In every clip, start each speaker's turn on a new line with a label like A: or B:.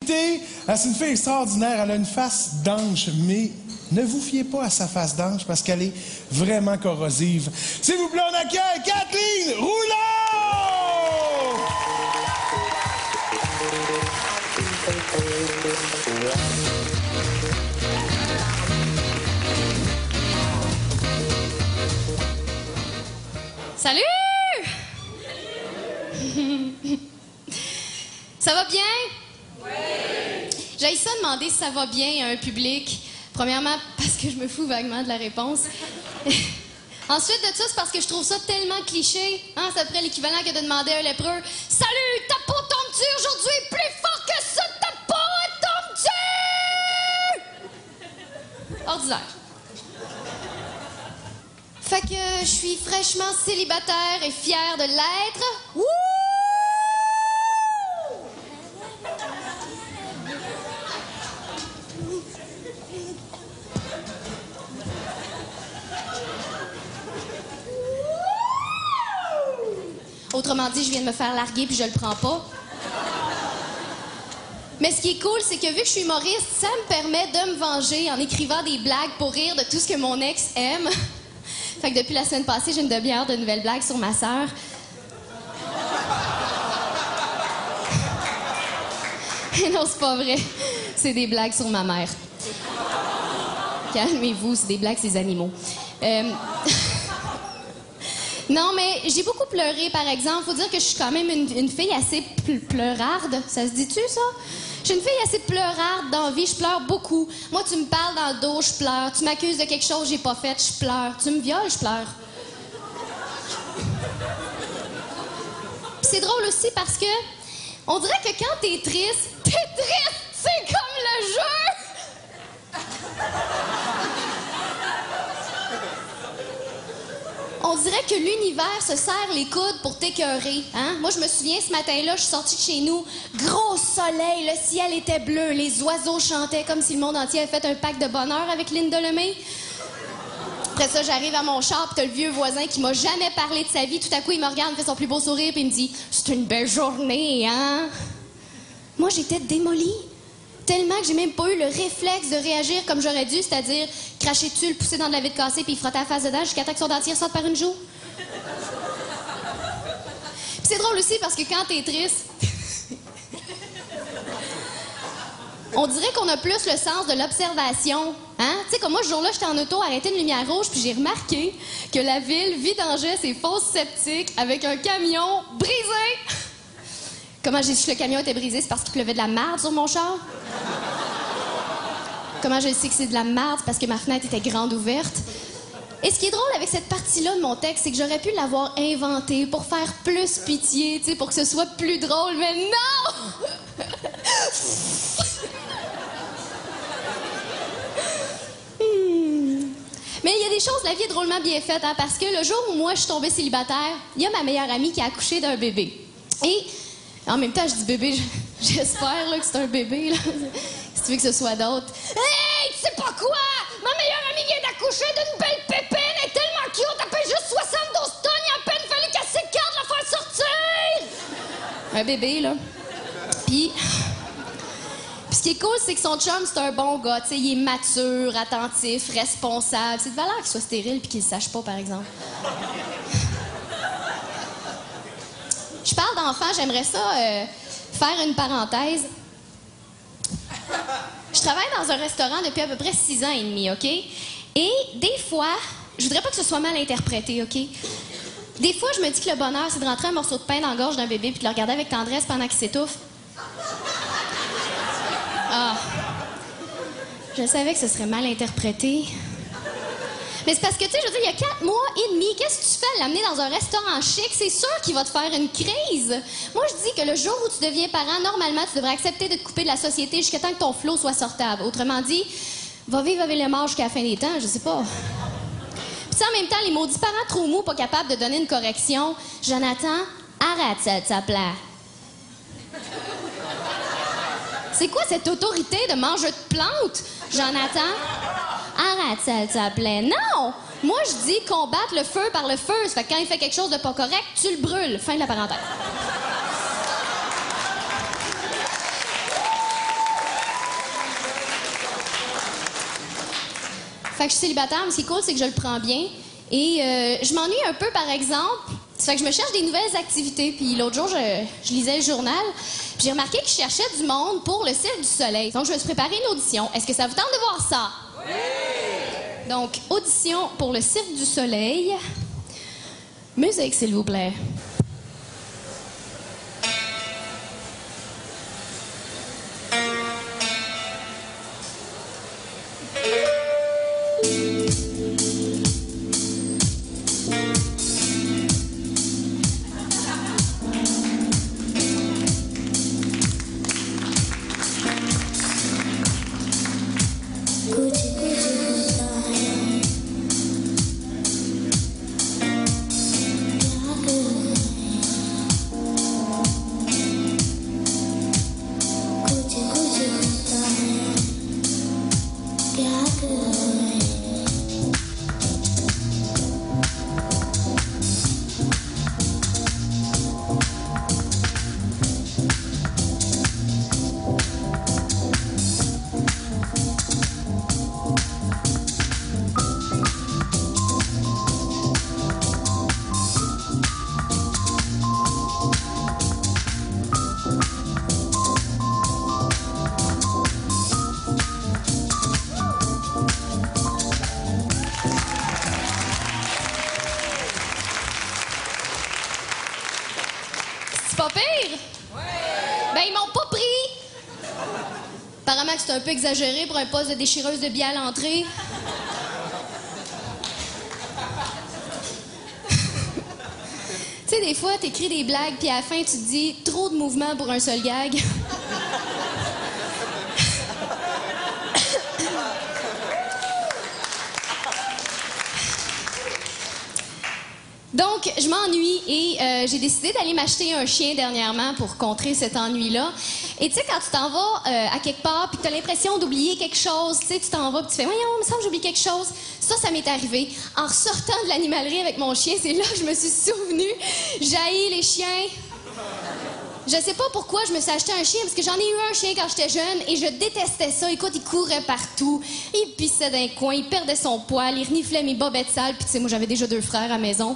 A: C'est une fille extraordinaire, elle a une face d'ange, mais ne vous fiez pas à sa face d'ange parce qu'elle est vraiment corrosive. S'il vous plaît, on accueille Kathleen Rouleau!
B: Salut! Ça va bien? Oui! J'ai ça demander si ça va bien à un public. Premièrement, parce que je me fous vaguement de la réponse. Ensuite de ça, c'est parce que je trouve ça tellement cliché. Hein? C'est après l'équivalent que de demander à un lépreux « Salut, ta peau tombe-tu aujourd'hui? Plus fort que ça, ta peau tombe-tu? » Ordinaire. Fait que je suis fraîchement célibataire et fière de l'être. Wouh! Autrement dit, je viens de me faire larguer puis je le prends pas. Mais ce qui est cool, c'est que vu que je suis humoriste, ça me permet de me venger en écrivant des blagues pour rire de tout ce que mon ex aime. Fait que depuis la semaine passée, j'ai une demi-heure de nouvelles blagues sur ma sœur. Et non, c'est pas vrai. C'est des blagues sur ma mère. Calmez-vous, c'est des blagues sur les animaux. Non, mais j'ai beaucoup pleuré, par exemple. Faut dire que je suis quand même une fille assez pleurarde. Ça se dit-tu, ça? Je suis une fille assez pleurarde dans la vie. Je pleure beaucoup. Moi, tu me parles dans le dos, je pleure. Tu m'accuses de quelque chose que j'ai pas fait, je pleure. Tu me violes, je pleure. Puis c'est drôle aussi parce que on dirait que quand t'es triste, c'est comme le jeu! On dirait que l'univers se serre les coudes pour t'écœurer, hein? Moi, je me souviens, ce matin-là, je suis sortie de chez nous, gros soleil, le ciel était bleu, les oiseaux chantaient comme si le monde entier avait fait un pacte de bonheur avec Linda Lemay. Après ça, j'arrive à mon char, pis t'as le vieux voisin qui m'a jamais parlé de sa vie. Tout à coup, il me regarde, fait son plus beau sourire, puis il me dit « C'est une belle journée, hein? » Moi, j'étais démolie. Tellement que j'ai même pas eu le réflexe de réagir comme j'aurais dû, c'est-à-dire cracher dessus, le pousser dans de la vitre cassée puis il frotter la face dedans jusqu'à temps que son dentier sorte par une joue. Puis c'est drôle aussi parce que quand t'es triste, on dirait qu'on a plus le sens de l'observation. Hein? Tu sais, comme moi, ce jour-là, j'étais en auto, arrêté une lumière rouge, puis j'ai remarqué que la ville vidangeait ses fosses septiques avec un camion brisé. Comment j'ai su que le camion était brisé? C'est parce qu'il pleuvait de la merde sur mon char? Comment je sais que c'est de la merde? C'est parce que ma fenêtre était grande ouverte. Et ce qui est drôle avec cette partie-là de mon texte, c'est que j'aurais pu l'avoir inventée pour faire plus pitié, tu sais, pour que ce soit plus drôle, mais non! Mais il y a des choses, la vie est drôlement bien faite, hein, parce que le jour où moi, je suis tombée célibataire, il y a ma meilleure amie qui a accouché d'un bébé. Et en même temps, je dis bébé, j'espère là, que c'est un bébé, là. Si tu veux que ce soit d'autre. Hey, tu sais pas quoi? Ma meilleure amie vient d'accoucher d'une belle pépine, elle est tellement cute, elle pèse juste 72 tonnes, il a à peine fallu qu'elle s'écarte la faire sortir! Un bébé, là. Puis ce qui est cool, c'est que son chum, c'est un bon gars, tu sais, il est mature, attentif, responsable. C'est de valeur qu'il soit stérile puis qu'il le sache pas, par exemple. Je parle d'enfants, j'aimerais ça faire une parenthèse. Je travaille dans un restaurant depuis à peu près 6 ans et demi, OK? Et des fois, je voudrais pas que ce soit mal interprété, OK? Des fois, je me dis que le bonheur, c'est de rentrer un morceau de pain dans la gorge d'un bébé puis de le regarder avec tendresse pendant qu'il s'étouffe. Ah. Je savais que ce serait mal interprété. Mais c'est parce que, tu sais, je veux dire, il y a 4 mois et demi, qu'est-ce que tu fais à l'amener dans un restaurant chic? C'est sûr qu'il va te faire une crise. Moi, je dis que le jour où tu deviens parent, normalement, tu devrais accepter de te couper de la société jusqu'à temps que ton flot soit sortable. Autrement dit, va vivre avec le mort jusqu'à la fin des temps, je sais pas. Puis en même temps, les maudits parents trop mous, pas capables de donner une correction. Jonathan, arrête ça de sa plaie. C'est quoi cette autorité de manger de plantes? Jonathan, arrête ça de sa plaie. Non! Moi, je dis combattre le feu par le feu. Ça fait que quand il fait quelque chose de pas correct, tu le brûles. Fin de la parenthèse. Fait que je suis célibataire, mais ce qui est cool, c'est que je le prends bien. Et je m'ennuie un peu, par exemple. Ça fait que je me cherche des nouvelles activités. Puis l'autre jour, je lisais le journal. Puis j'ai remarqué que je cherchais du monde pour le Cirque du Soleil. Donc, je me suis préparé une audition. Est-ce que ça vous tente de voir ça? Oui! Donc, audition pour le Cirque du Soleil. Musique, s'il vous plaît. C'est pas pire? Ouais! Ben, ils m'ont pas pris! Apparemment que c'est un peu exagéré pour un poste de déchireuse de billets à l'entrée. Tu sais, des fois, t'écris des blagues, puis à la fin, tu te dis « trop de mouvements pour un seul gag ». Donc, je m'ennuie et j'ai décidé d'aller m'acheter un chien dernièrement pour contrer cet ennui-là. Et tu sais, quand tu t'en vas à quelque part puis que tu as l'impression d'oublier quelque chose, tu sais, tu t'en vas puis tu fais « Voyons, il me semble que j'oublie quelque chose ». Ça m'est arrivé. En ressortant de l'animalerie avec mon chien, c'est là que je me suis souvenu. J'haïs les chiens. Je sais pas pourquoi je me suis acheté un chien, parce que j'en ai eu un chien quand j'étais jeune et je détestais ça. Écoute, il courait partout, il pissait d'un coin, il perdait son poil, il reniflait mes bobettes sales, puis tu sais, moi j'avais déjà 2 frères à la maison.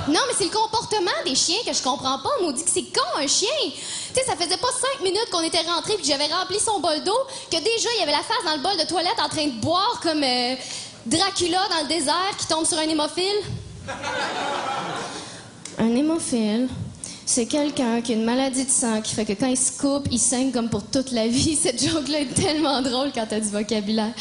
B: Non, mais c'est le comportement des chiens que je comprends pas. On dit que c'est con, un chien. Tu sais, ça faisait pas 5 minutes qu'on était rentrés puis que j'avais rempli son bol d'eau, que déjà il y avait la face dans le bol de toilette en train de boire comme Dracula dans le désert qui tombe sur un hémophile. Un hémophile, c'est quelqu'un qui a une maladie de sang qui fait que quand il se coupe, il saigne comme pour toute la vie. Cette joke-là est tellement drôle quand t'as du vocabulaire.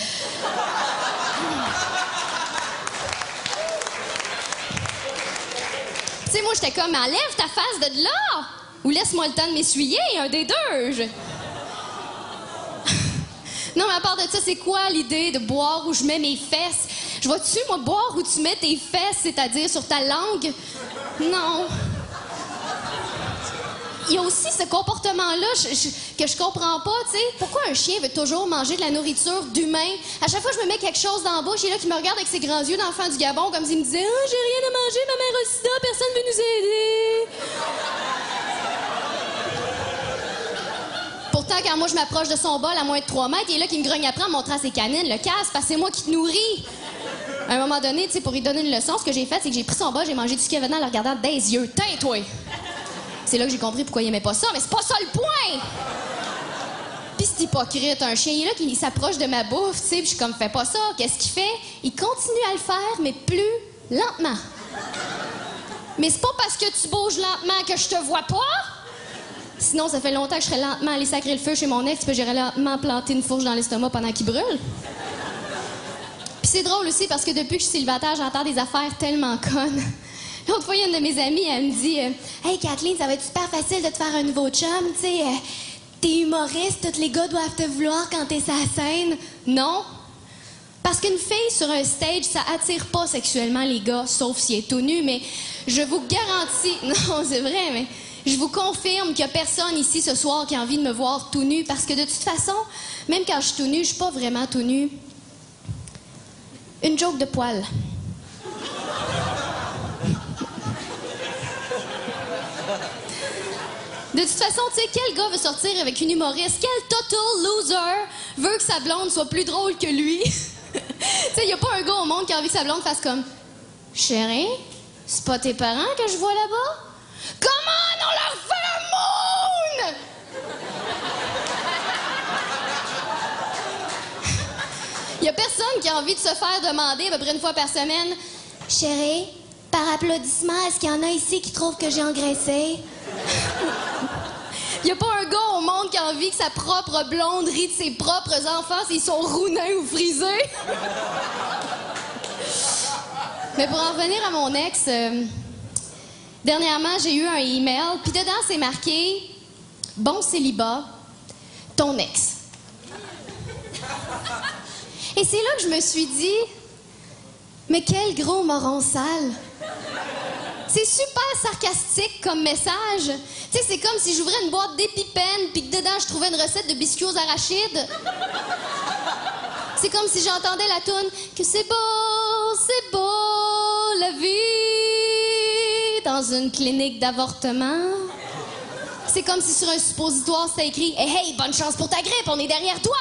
B: Tu sais, moi, j'étais comme, enlève ta face de là! Ou laisse-moi le temps de m'essuyer, un des deux. Non, mais à part de ça, c'est quoi l'idée de boire où je mets mes fesses? Je vois-tu, moi, boire où tu mets tes fesses, c'est-à-dire sur ta langue? Non. Il y a aussi ce comportement-là que je comprends pas, tu sais. Pourquoi un chien veut toujours manger de la nourriture d'humain? À chaque fois que je me mets quelque chose dans la bouche, il est là qui me regarde avec ses grands yeux d'enfant du Gabon, comme s'il me disait « Ah, j'ai rien à manger, ma mère a le sida, personne veut nous aider. » Pourtant, quand moi je m'approche de son bol à moins de 3 mètres, il est là qui me grogne après en montrant ses canines, le casse, parce que c'est moi qui te nourris. À un moment donné, tu sais, pour lui donner une leçon, ce que j'ai fait, c'est que j'ai pris son bol, j'ai mangé du Kevin en le regardant dans les yeux. Tain, toi! C'est là que j'ai compris pourquoi il aimait pas ça, mais c'est pas ça le point! Pis c'est hypocrite, un chien, il est là qui s'approche de ma bouffe, tu sais, pis je suis comme, fais pas ça. Qu'est-ce qu'il fait? Il continue à le faire, mais plus lentement. Mais c'est pas parce que tu bouges lentement que je te vois pas! Sinon, ça fait longtemps que je serais lentement allé sacrer le feu chez mon ex, puis j'irais lentement planter une fourche dans l'estomac pendant qu'il brûle. Puis c'est drôle aussi, parce que depuis que je suis célibataire, j'entends des affaires tellement connes. L'autre fois, il y a une de mes amies, elle me dit « Hey, Kathleen, ça va être super facile de te faire un nouveau chum, tu sais, t'es humoriste, tous les gars doivent te vouloir quand t'es sur la scène. » Non. Parce qu'une fille sur un stage, ça attire pas sexuellement les gars, sauf si elle est tout nue, mais je vous garantis... Non, c'est vrai, mais je vous confirme qu'il y a personne ici ce soir qui a envie de me voir tout nu, parce que de toute façon, même quand je suis tout nu, je suis pas vraiment tout nu. Une joke de poil. De toute façon, tu sais, quel gars veut sortir avec une humoriste? Quel total loser veut que sa blonde soit plus drôle que lui? Tu sais, y a pas un gars au monde qui a envie que sa blonde fasse comme... Chérie, c'est pas tes parents que je vois là-bas? Comment on leur fait un moon? Y a personne qui a envie de se faire demander à peu près une fois par semaine. Chérie, par applaudissement, est-ce qu'il y en a ici qui trouvent que j'ai engraissé? Y a pas un gars au monde qui a envie que sa propre blonde rit de ses propres enfants s'ils sont rounins ou frisés? Mais pour en revenir à mon ex, dernièrement, j'ai eu un email, puis dedans, c'est marqué « Bon célibat, ton ex ». Et c'est là que je me suis dit « Mais quel gros moron sale! » C'est super sarcastique comme message. Tu sais, c'est comme si j'ouvrais une boîte d'épipènes puis que dedans, je trouvais une recette de biscuits aux arachides. C'est comme si j'entendais la toune que c'est beau, la vie dans une clinique d'avortement. C'est comme si sur un suppositoire, c'était écrit « Hey, hey, bonne chance pour ta grippe, on est derrière toi! »